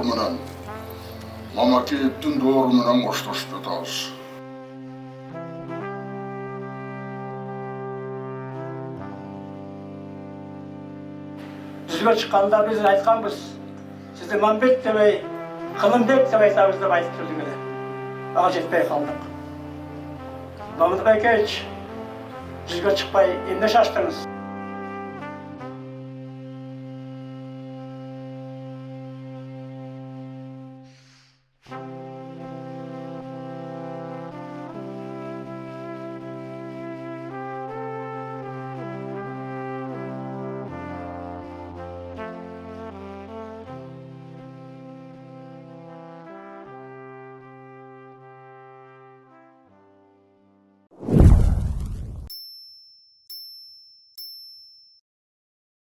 менен Мамакеевдин доору менен коштошуп жатабыз. Бизге чыкканда биз айтканбыз. Сизди Мамбет демей, Кылымбек деп айтабыз деп айтып жүрдүк эле. Ага жетпей калдык. Мамытбек эч, бизге чыкпай эмне шаштыңыз?